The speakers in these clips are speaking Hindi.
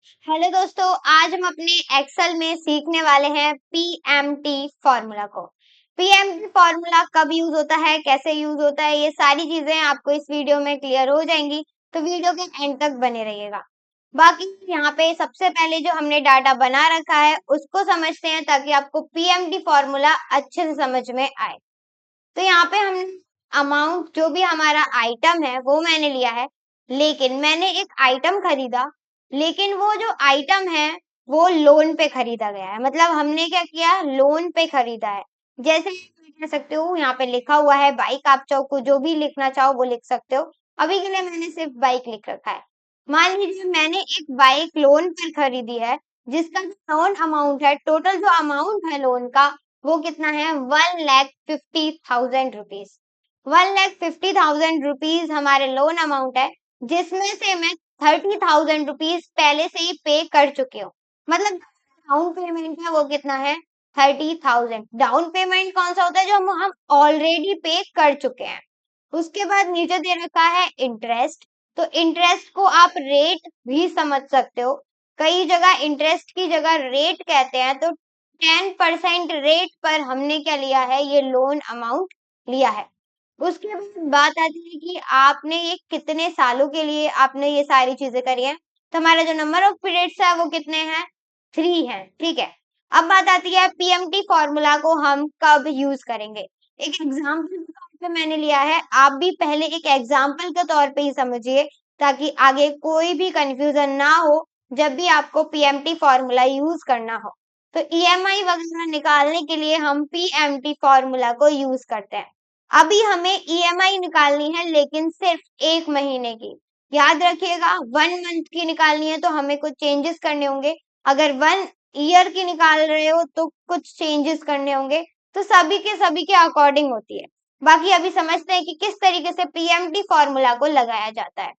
हेलो दोस्तों, आज हम अपने एक्सेल में सीखने वाले हैं पीएमटी फॉर्मूला को। पीएमटी फॉर्मूला कब यूज होता है, कैसे यूज होता है, ये सारी चीजें आपको इस वीडियो में क्लियर हो जाएंगी, तो वीडियो के एंड तक बने रहिएगा। बाकी यहाँ पे सबसे पहले जो हमने डाटा बना रखा है उसको समझते हैं ताकि आपको पीएमटी फॉर्मूला अच्छे से समझ में आए। तो यहाँ पे हमने अमाउंट जो भी हमारा आइटम है वो मैंने लिया है, लेकिन मैंने एक आइटम खरीदा, लेकिन वो जो आइटम है वो लोन पे खरीदा गया है। मतलब हमने क्या किया, लोन पे खरीदा है। जैसे कह सकते हो यहाँ पे लिखा हुआ है बाइक, आप चाहो को जो भी लिखना चाहो वो लिख सकते हो। अभी के लिए मैंने सिर्फ बाइक लिख रखा है। मान लीजिए मैंने एक बाइक लोन पर खरीदी है, जिसका जो लोन अमाउंट है, टोटल जो अमाउंट है लोन का, वो कितना है, 1,50,000 रुपीज। 1,50,000 रुपीज हमारे लोन अमाउंट है, जिसमें से मैं 30,000 रुपीज पहले से ही पे कर चुकी हूँ। मतलब डाउन पेमेंट है वो कितना है, 30,000। डाउन पेमेंट कौन सा होता है, जो हम ऑलरेडी पे कर चुके हैं। उसके बाद नीचे दे रखा है इंटरेस्ट। तो इंटरेस्ट को आप रेट भी समझ सकते हो, कई जगह इंटरेस्ट की जगह रेट कहते हैं। तो 10% रेट पर हमने क्या लिया है, ये लोन अमाउंट लिया है। उसके बाद बात आती है कि आपने ये कितने सालों के लिए आपने ये सारी चीजें करी है। तो हमारा जो नंबर ऑफ पीरियड्स है वो कितने हैं, 3 है। ठीक है, अब बात आती है पीएमटी फॉर्मूला को हम कब यूज करेंगे। एक एग्जाम्पल के तौर पे मैंने लिया है, आप भी पहले एक एग्जाम्पल के तौर पे ही समझिए, ताकि आगे कोई भी कंफ्यूजन ना हो जब भी आपको पीएमटी फॉर्मूला यूज करना हो। तो ईएमआई वगैरह निकालने के लिए हम पीएमटी फॉर्मूला को यूज करते हैं। अभी हमें ईएमआई निकालनी है, लेकिन सिर्फ 1 महीने की। याद रखिएगा, 1 मंथ की निकालनी है तो हमें कुछ चेंजेस करने होंगे। अगर 1 ईयर की निकाल रहे हो तो कुछ चेंजेस करने होंगे। तो सभी के अकॉर्डिंग होती है। बाकी अभी समझते हैं कि किस तरीके से पीएमटी फॉर्मूला को लगाया जाता है।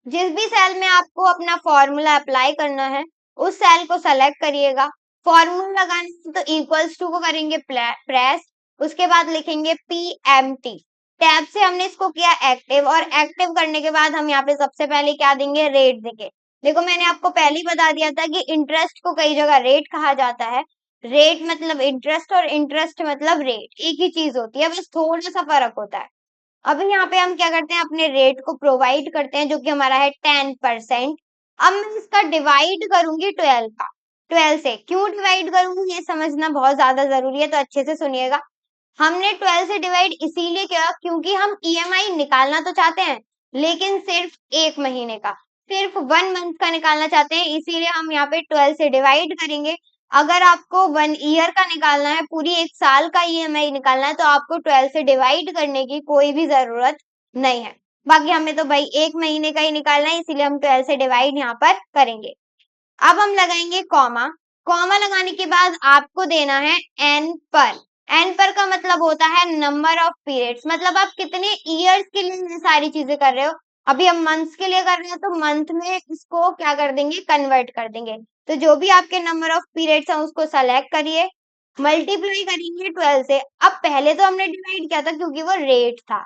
जिस भी सेल में आपको अपना फॉर्मूला अप्लाई करना है, उस सेल को सेलेक्ट करिएगा। फॉर्मूला लगाने से तो इक्वल्स टू को करेंगे प्रेस, उसके बाद लिखेंगे पीएमटी। टैब से हमने इसको किया एक्टिव, और एक्टिव करने के बाद हम यहाँ पे सबसे पहले क्या देंगे, रेट देंगे। देखो मैंने आपको पहले ही बता दिया था कि इंटरेस्ट को कई जगह रेट कहा जाता है। रेट मतलब इंटरेस्ट और इंटरेस्ट मतलब रेट, एक ही चीज होती है, बस थोड़ा सा फर्क होता है। अभी यहाँ पे हम क्या करते हैं, अपने रेट को प्रोवाइड करते हैं, जो कि हमारा है 10%। अब मैं इसका डिवाइड करूंगी 12 का। 12 से क्यों डिवाइड करूंगी ये समझना बहुत ज्यादा जरूरी है, तो अच्छे से सुनिएगा। हमने 12 से डिवाइड इसीलिए किया क्योंकि हम ईएमआई निकालना तो चाहते हैं, लेकिन सिर्फ 1 महीने का, सिर्फ 1 मंथ का निकालना चाहते हैं, इसीलिए हम यहाँ पे 12 से डिवाइड करेंगे। अगर आपको 1 ईयर का निकालना है, पूरी 1 साल का ईएमआई निकालना है, तो आपको 12 से डिवाइड करने की कोई भी जरूरत नहीं है। बाकी हमें तो भाई 1 महीने का ही निकालना है, इसीलिए हम 12 से डिवाइड यहाँ पर करेंगे। अब हम लगाएंगे कॉमा। कॉमा लगाने के बाद आपको देना है एन पर। एन पर का मतलब होता है नंबर ऑफ पीरियड्स, मतलब आप कितने ईयर्स के लिए ये सारी चीजें कर रहे हो। अभी हम मंथ्स के लिए कर रहे हैं, तो मंथ में इसको क्या कर देंगे, कन्वर्ट कर देंगे। तो जो भी आपके नंबर ऑफ पीरियड्स हैं उसको सेलेक्ट करिए, मल्टीप्लाई करेंगे 12 से। अब पहले तो हमने डिवाइड किया था क्योंकि वो रेट था,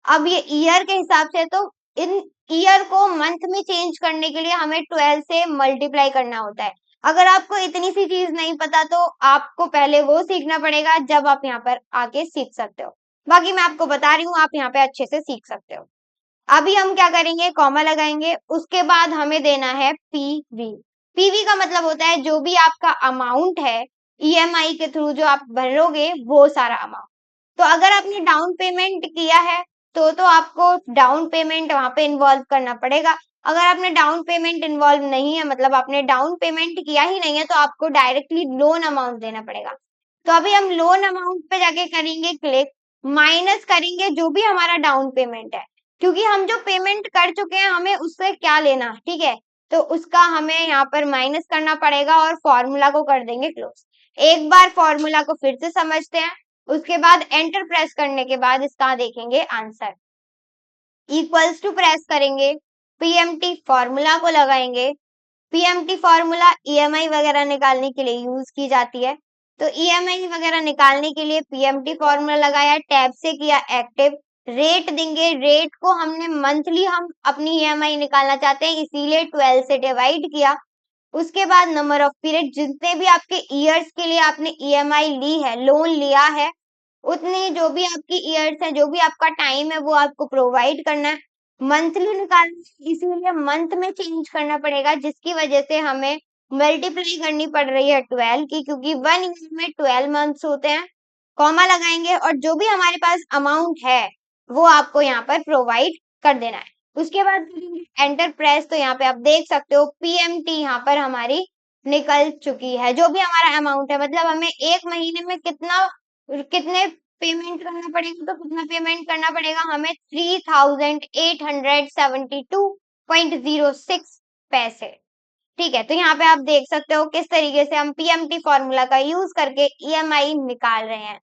अब ये ईयर के हिसाब से, तो इन ईयर को मंथ में चेंज करने के लिए हमें 12 से मल्टीप्लाई करना होता है। अगर आपको इतनी सी चीज नहीं पता तो आपको पहले वो सीखना पड़ेगा, जब आप यहाँ पर आके सीख सकते हो। बाकी मैं आपको बता रही हूँ, आप यहाँ पे अच्छे से सीख सकते हो। अभी हम क्या करेंगे, कॉमा लगाएंगे, उसके बाद हमें देना है पीवी। पीवी का मतलब होता है जो भी आपका अमाउंट है ईएमआई के थ्रू जो आप भरोगे, वो सारा अमाउंट। तो अगर आपने डाउन पेमेंट किया है तो आपको डाउन पेमेंट वहां पे इन्वॉल्व करना पड़ेगा। अगर आपने डाउन पेमेंट इन्वॉल्व नहीं है, मतलब आपने डाउन पेमेंट किया ही नहीं है, तो आपको डायरेक्टली लोन अमाउंट देना पड़ेगा। तो अभी हम लोन अमाउंट पे जाके करेंगे क्लिक, माइनस करेंगे जो भी हमारा डाउन पेमेंट है, क्योंकि हम जो पेमेंट कर चुके हैं हमें उससे क्या लेना, ठीक है। तो उसका हमें यहाँ पर माइनस करना पड़ेगा और फॉर्मूला को कर देंगे क्लोज। एक बार फॉर्मूला को फिर से समझते हैं, उसके बाद एंटर प्रेस करने के बाद इसका देखेंगे आंसर। इक्वल्स टू प्रेस करेंगे, पीएमटी फॉर्मूला को लगाएंगे। पीएमटी फॉर्मूला ईएमआई वगैरह निकालने के लिए यूज की जाती है। तो ईएमआई वगैरह निकालने के लिए पीएमटी फॉर्मूला लगाया, टैब से किया एक्टिव, रेट देंगे, रेट को हमने मंथली हम अपनी ईएमआई निकालना चाहते हैं इसीलिए 12 से डिवाइड किया। उसके बाद नंबर ऑफ पीरियड, जितने भी आपके ईयर्स के लिए आपने ईएमआई ली है, लोन लिया है, उतनी जो भी आपकी ईयर्स है, जो भी आपका टाइम है, वो आपको प्रोवाइड करना है। मंथली निकालना है, इसीलिए मंथ में चेंज करना पड़ेगा, जिसकी वजह से हमें मल्टीप्लाई करनी पड़ रही है 12 की, क्योंकि 1 ईयर में 12 मंथ्स होते हैं। कॉमा लगाएंगे और जो भी हमारे पास अमाउंट है वो आपको यहाँ पर प्रोवाइड कर देना है। उसके बाद एंटर प्रेस, तो यहाँ पे आप देख सकते हो पीएमटी यहाँ पर हमारी निकल चुकी है। जो भी हमारा अमाउंट है, मतलब हमें एक महीने में कितने पेमेंट करना पड़ेगा, तो कितना पेमेंट करना पड़ेगा हमें 3872.06 पैसे। ठीक है, तो यहाँ पे आप देख सकते हो किस तरीके से हम पीएमटी फॉर्मूला का यूज करके ईएमआई निकाल रहे हैं।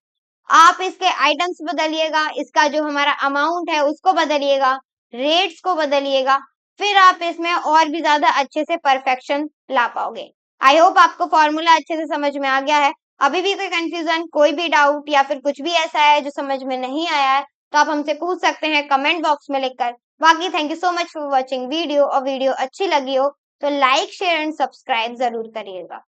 आप इसके आइटम्स बदलिएगा, इसका जो हमारा अमाउंट है उसको बदलिएगा, रेट्स को बदलिएगा, फिर आप इसमें और भी ज्यादा अच्छे से परफेक्शन ला पाओगे। आई होप आपको फॉर्मूला अच्छे से समझ में आ गया है। अभी भी कोई कंफ्यूजन, कोई भी डाउट या फिर कुछ भी ऐसा है जो समझ में नहीं आया है, तो आप हमसे पूछ सकते हैं कमेंट बॉक्स में लिखकर। बाकी thank you so much for watching video, और वीडियो अच्छी लगी हो तो लाइक शेयर एंड सब्सक्राइब जरूर करिएगा।